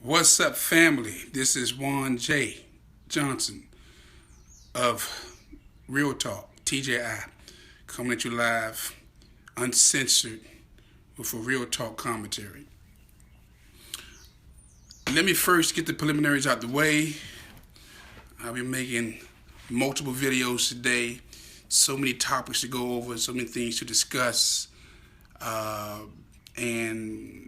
What's up, family? This is Juan J. Johnson of Real Talk, TJI, coming at you live, uncensored, with a Real Talk commentary. Let me first get the preliminaries out the way. I'll be making multiple videos today, so many topics to go over, so many things to discuss, and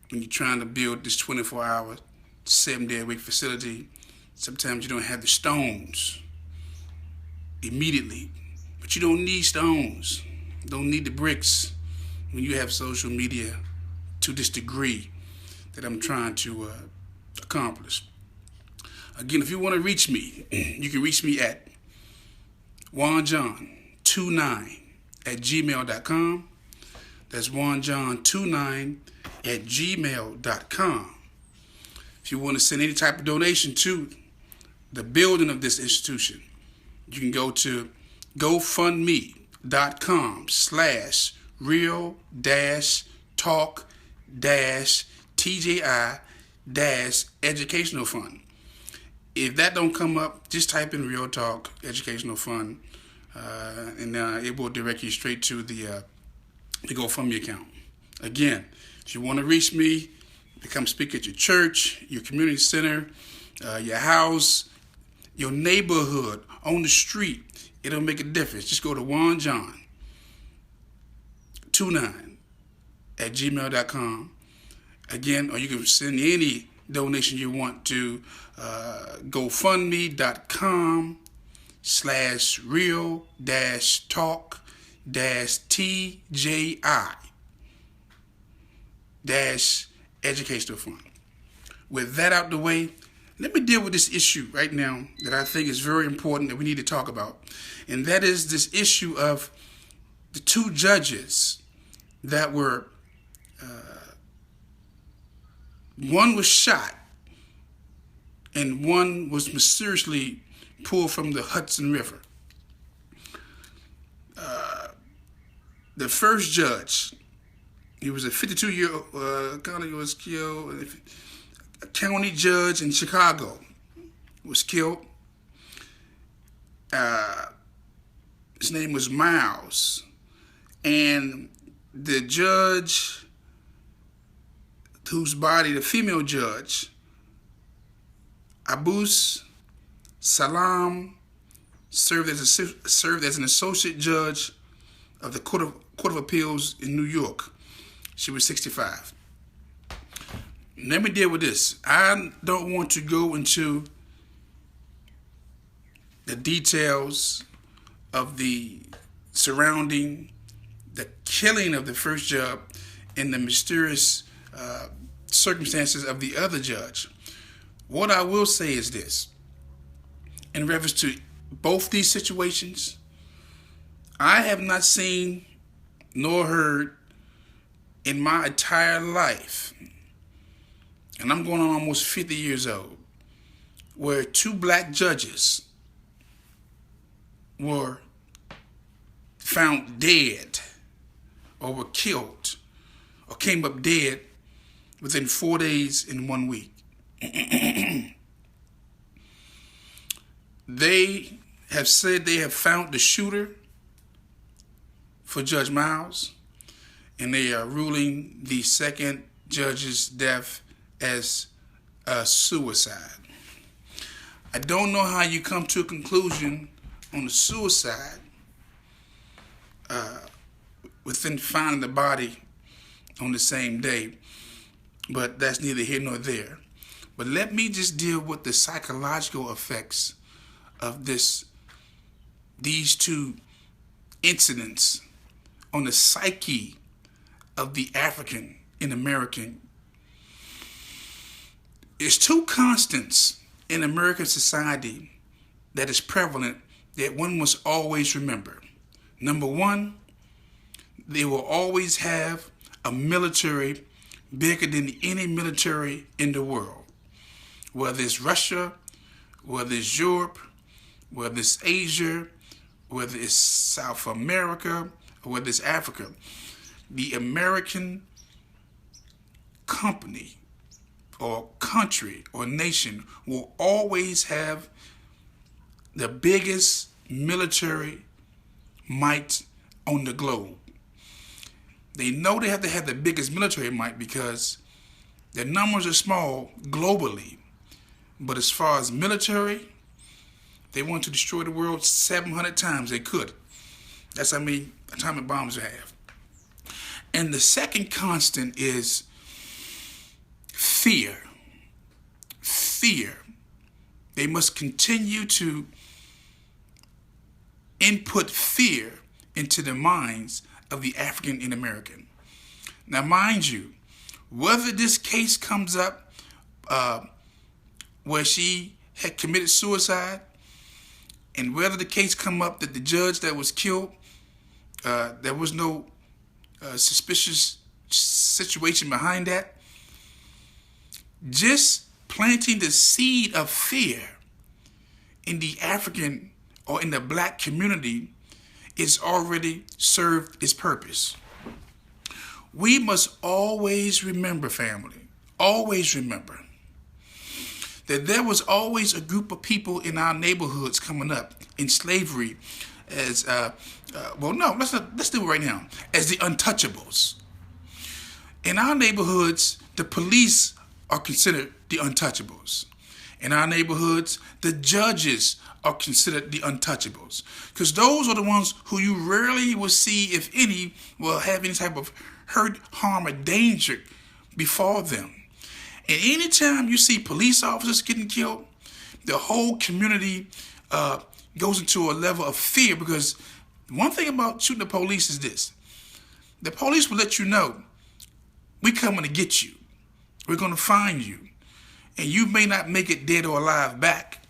when you're trying to build this 24-hour, 7-day-a-week facility, sometimes you don't have the stones immediately. But you don't need stones. You don't need the bricks when you have social media to this degree that I'm trying to accomplish. Again, if you want to reach me, you can reach me at juanjohn29@gmail.com. That's juanjohn29@gmail.com. If you want to send any type of donation to the building of this institution, you can go to gofundme.com/real-talk-TJI-educational fund. If that don't come up, just type in Real Talk Educational Fund, and it will direct you straight to the GoFundMe account. Again, if you want to reach me to come speak at your church, your community center, your house, your neighborhood, on the street, it don't make a difference. Just go to juanjohn29@gmail.com. Again, or you can send any donation you want to gofundme.com/real-talk-TJI-educational fund. With that out the way, let me deal with this issue right now that I think is very important that we need to talk about. And that is this issue of the two judges that were, one was shot and one was mysteriously pulled from the Hudson River. The first judge, he was a 52-year-old county was killed. A county judge in Chicago was killed. His name was Miles, and the judge whose body, the female judge, Abus Salam, served as an associate judge of the Court of Appeals in New York. She was 65. Let me deal with this. I don't want to go into the details of the surrounding the killing of the first judge and the mysterious circumstances of the other judge. What I will say is this. In reference to both these situations, I have not seen nor heard in my entire life, and I'm going on almost 50 years old, where two black judges were found dead or were killed or came up dead within 4 days in 1 week. They have said they have found the shooter for Judge Miles, and they are ruling the second judge's death as a suicide. I don't know how you come to a conclusion on the suicide within finding the body on the same day, but that's neither here nor there. But let me just deal with the psychological effects of these two incidents on the psyche of the African and American. There's two constants in American society that is prevalent that one must always remember. Number one, they will always have a military bigger than any military in the world. Whether it's Russia, whether it's Europe, whether it's Asia, whether it's South America, or whether it's Africa, the American company or country or nation will always have the biggest military might on the globe. They know they have to have the biggest military might because their numbers are small globally. But as far as military, they want to destroy the world 700 times. They could. That's how many atomic bombs they have. And the second constant is fear. Fear. They must continue to input fear into the minds of the African and American. Now, mind you, whether this case comes up where she had committed suicide, and whether the case come up that the judge that was killed, there was no suspicious situation behind that, just planting the seed of fear in the African or in the black community is already served its purpose. We must always remember, family, always remember that there was always a group of people in our neighborhoods coming up in slavery as, let's do it right now, as the untouchables. In our neighborhoods, the police are considered the untouchables. In our neighborhoods, the judges are considered the untouchables. Because those are the ones who you rarely will see, if any, will have any type of hurt, harm, or danger befall them. And anytime you see police officers getting killed, the whole community goes into a level of fear, because one thing about shooting the police is this. The police will let you know, we're coming to get you. We're going to find you. And you may not make it dead or alive back.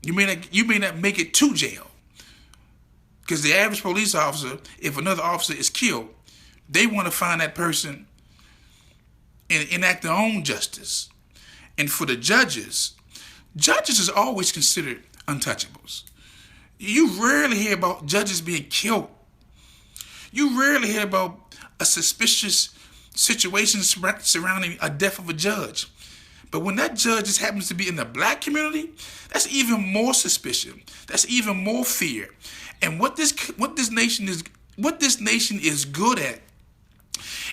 You may not make it to jail. Because the average police officer, if another officer is killed, they want to find that person and enact their own justice. And for the judges is always considered untouchables. You rarely hear about judges being killed. You rarely hear about a suspicious situation surrounding a death of a judge. But when that judge just happens to be in the black community, that's even more suspicion. That's even more fear. And what this nation is good at,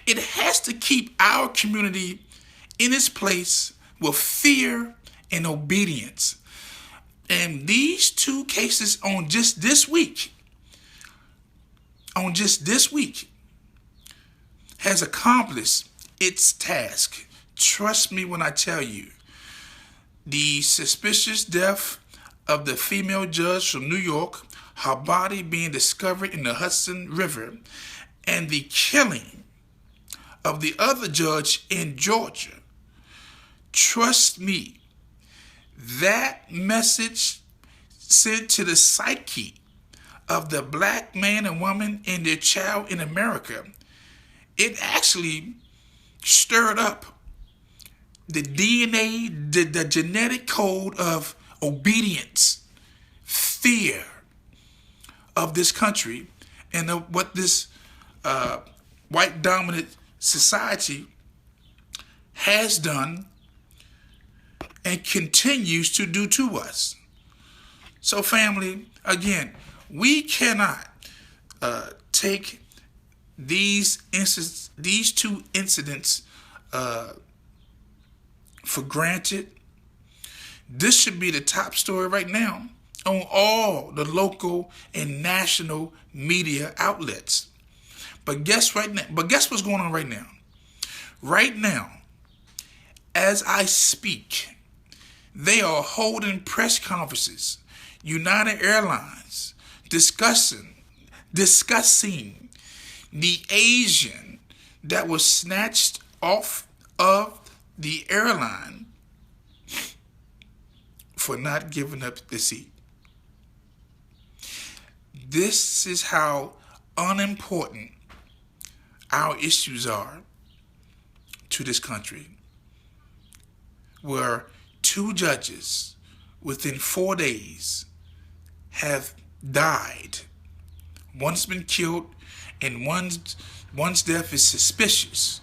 it has to keep our community in its place with fear and obedience. And these two cases on just this week, has accomplished its task. Trust me when I tell you. The suspicious death of the female judge from New York, her body being discovered in the Hudson River, and the killing of the other judge in Georgia. Trust me, that message sent to the psyche of the black man and woman and their child in America, it actually stirred up the DNA, the genetic code of obedience, fear of this country, and what this white dominant society has done and continues to do to us. So family, again, we cannot take these two incidents for granted. This should be the top story right now on all the local and national media outlets. But guess what's going on right now? Right now, as I speak, they are holding press conferences, United Airlines, discussing the Asian that was snatched off of the airline for not giving up the seat. This is how unimportant our issues are to this country, where two judges within 4 days have died. One's been killed and one's death is suspicious.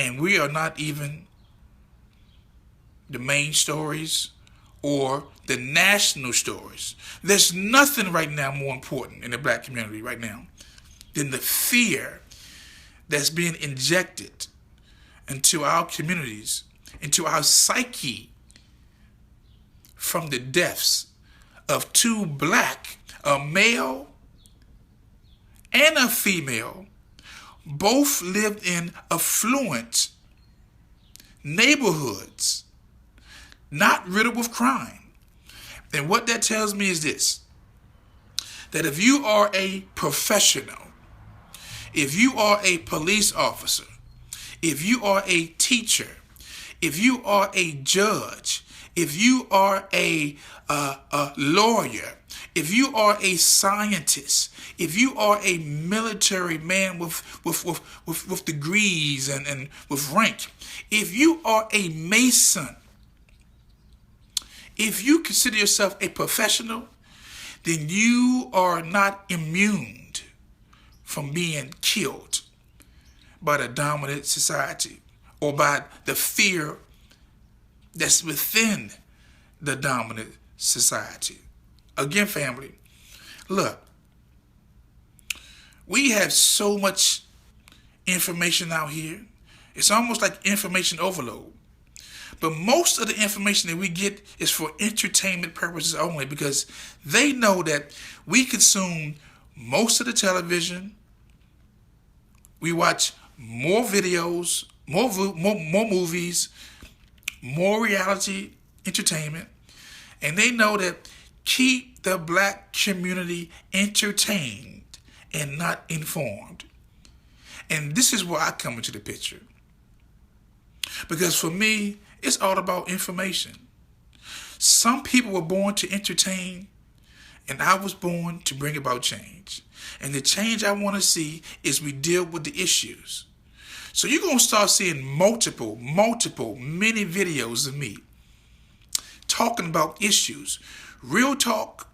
And we are not even the main stories or the national stories. There's nothing right now more important in the black community right now than the fear that's being injected into our communities, into our psyche, from the deaths of two black, a male and a female, both lived in affluent neighborhoods, not riddled with crime. And what that tells me is this, that if you are a professional, if you are a police officer, if you are a teacher, if you are a judge, if you are a lawyer, if you are a scientist, if you are a military man with degrees and with rank, if you are a mason, if you consider yourself a professional, then you are not immune from being killed by the dominant society or by the fear that's within the dominant society. Again, family, look, we have so much information out here. It's almost like information overload. But most of the information that we get is for entertainment purposes only, because they know that we consume most of the television, we watch more videos, more movies, more reality entertainment, and they know that keep the black community entertained and not informed. And this is where I come into the picture. Because for me, it's all about information. Some people were born to entertain, and I was born to bring about change. And the change I want to see is we deal with the issues. So you're going to start seeing multiple, many videos of me talking about issues. Real talk,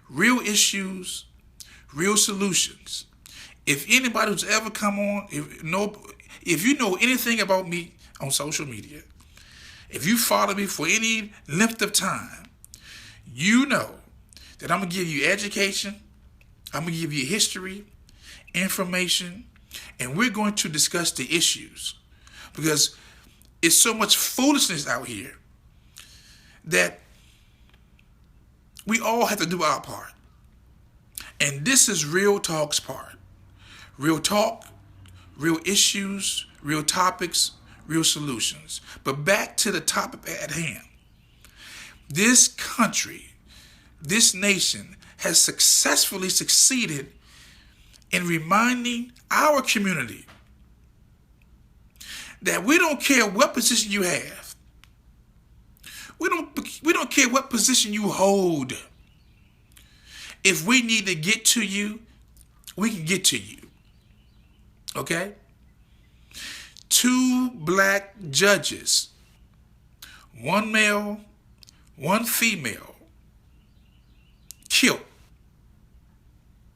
real issues, real solutions. If anybody who's ever come on, if you know anything about me on social media, if you follow me for any length of time, you know that I'm going to give you education, I'm going to give you history, information, and we're going to discuss the issues. Because it's so much foolishness out here that we all have to do our part. And this is Real Talk's part. Real talk, real issues, real topics, real solutions. But back to the topic at hand. This country, this nation has successfully succeeded in reminding our community that we don't care what position you have. We don't care what position you hold. If we need to get to you, we can get to you. Okay? 2 black judges, 1 male, 1 female, killed,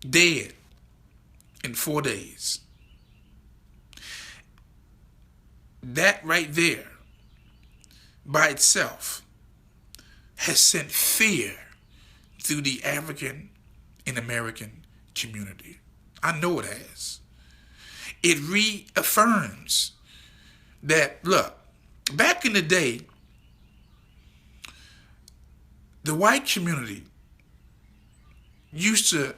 dead in 4 days. That right there by itself has sent fear through the African and American community. I know it has. It reaffirms that, look, back in the day, the white community used to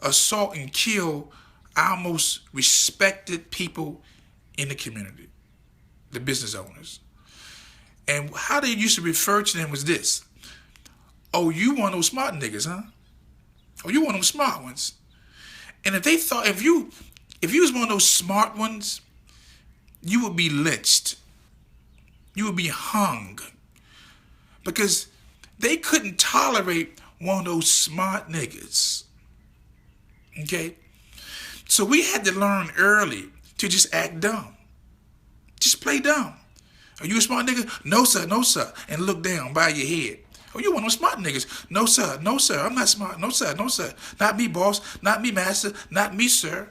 assault and kill our most respected people in the community, the business owners. And how they used to refer to them was this: oh, you one of those smart niggas, huh? Oh, you one of those smart ones. And if they thought, if you was one of those smart ones, you would be lynched. You would be hung. Because they couldn't tolerate one of those smart niggas. Okay? So we had to learn early to just act dumb. Just play dumb. Are you a smart nigga? No, sir, no, sir. And look down by your head. Oh, you one of those smart niggas. No, sir, I'm not smart. No, sir, not me, boss. Not me, master. Not me, sir.